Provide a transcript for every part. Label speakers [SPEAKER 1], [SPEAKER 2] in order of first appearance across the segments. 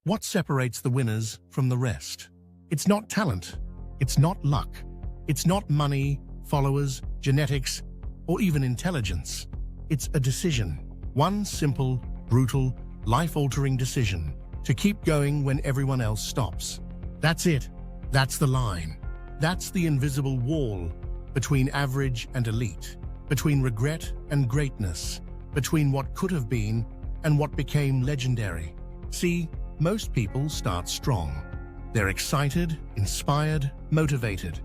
[SPEAKER 1] What separates the winners from the rest? It's not talent. It's not luck. It's not money, followers, genetics, or even intelligence. It's a decision. One simple, brutal, life-altering decision to keep going when everyone else stops. That's it. That's the line. That's the invisible wall between average and elite, between regret and greatness, between what could have been and what became legendary. See, most people start strong. They're excited, inspired, motivated.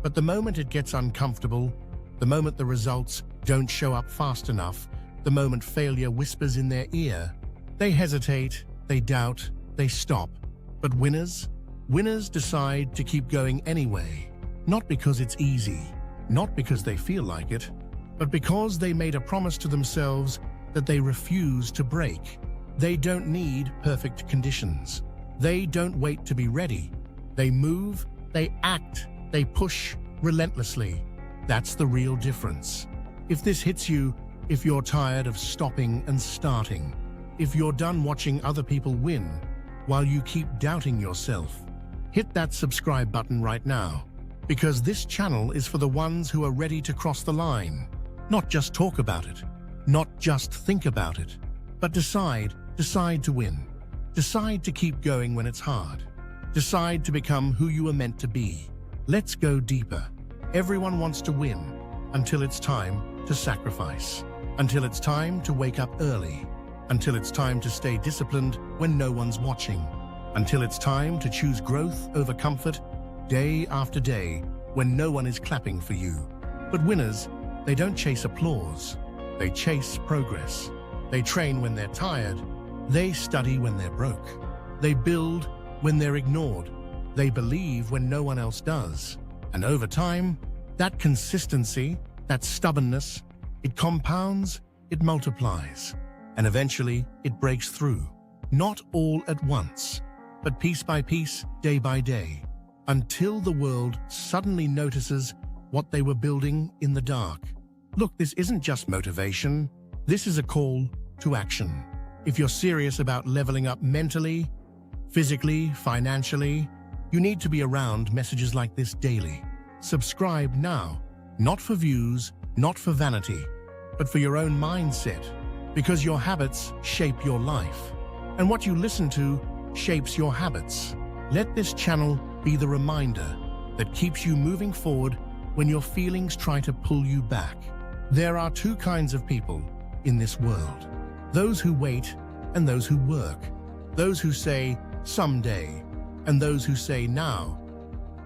[SPEAKER 1] But the moment it gets uncomfortable, the moment the results don't show up fast enough, the moment failure whispers in their ear, they hesitate, they doubt, they stop. But winners decide to keep going anyway. Not because it's easy, not because they feel like it, but because they made a promise to themselves that they refuse to break. They don't need perfect conditions. They don't wait to be ready. They move, they act, they push relentlessly. That's the real difference. If this hits you, if you're tired of stopping and starting, if you're done watching other people win while you keep doubting yourself, hit that subscribe button right now, because this channel is for the ones who are ready to cross the line. Not just talk about it, not just think about it, but decide to win. Decide to keep going when it's hard. Decide to become who you are meant to be. Let's go deeper. Everyone wants to win until it's time to sacrifice, until it's time to wake up early, until it's time to stay disciplined when no one's watching, until it's time to choose growth over comfort day after day when no one is clapping for you. But winners, they don't chase applause. They chase progress. They train when they're tired. They study when they're broke. They build when they're ignored. They believe when no one else does. And over time, that consistency, that stubbornness, it compounds, it multiplies, and eventually it breaks through. Not all at once, but piece by piece, day by day, until the world suddenly notices what they were building in the dark. Look, this isn't just motivation. This is a call to action. If you're serious about leveling up mentally, physically, financially, you need to be around messages like this daily. Subscribe now, not for views, not for vanity, but for your own mindset, because your habits shape your life, and what you listen to shapes your habits. Let this channel be the reminder that keeps you moving forward when your feelings try to pull you back. There are two kinds of people in this world: those who wait and those who work, those who say someday and those who say now,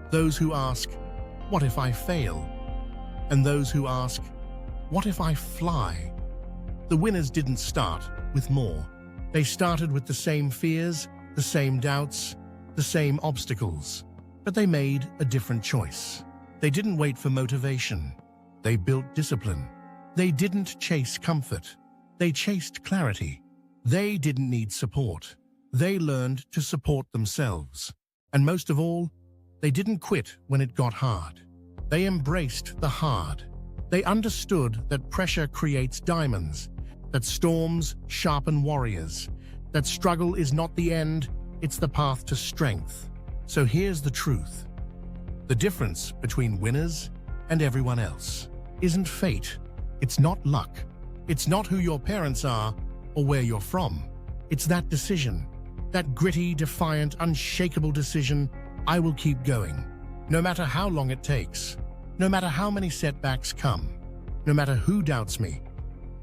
[SPEAKER 1] those who ask, what if I fail? And those who ask, what if I fly? The winners didn't start with more. They started with the same fears, the same doubts, the same obstacles, but they made a different choice. They didn't wait for motivation. They built discipline. They didn't chase comfort. They chased clarity. They didn't need support. They learned to support themselves. And most of all, they didn't quit when it got hard. They embraced the hard. They understood that pressure creates diamonds, that storms sharpen warriors, that struggle is not the end, it's the path to strength. So here's the truth. The difference between winners and everyone else isn't fate. It's not luck. It's not who your parents are or where you're from. It's that decision, that gritty, defiant, unshakable decision: I will keep going, no matter how long it takes, no matter how many setbacks come, no matter who doubts me.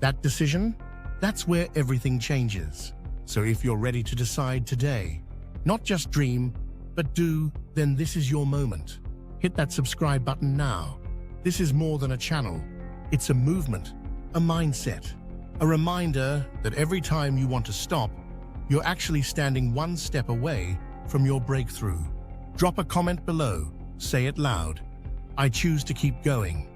[SPEAKER 1] That decision, that's where everything changes. So if you're ready to decide today, not just dream, but do, then this is your moment. Hit that subscribe button now. This is more than a channel. It's a movement, a mindset, a reminder that every time you want to stop, you're actually standing one step away from your breakthrough. Drop a comment below, say it loud: I choose to keep going.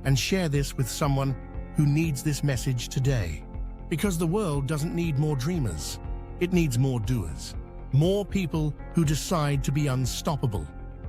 [SPEAKER 1] And share this with someone who needs this message today. Because the world doesn't need more dreamers. It needs more doers. More people who decide to be unstoppable.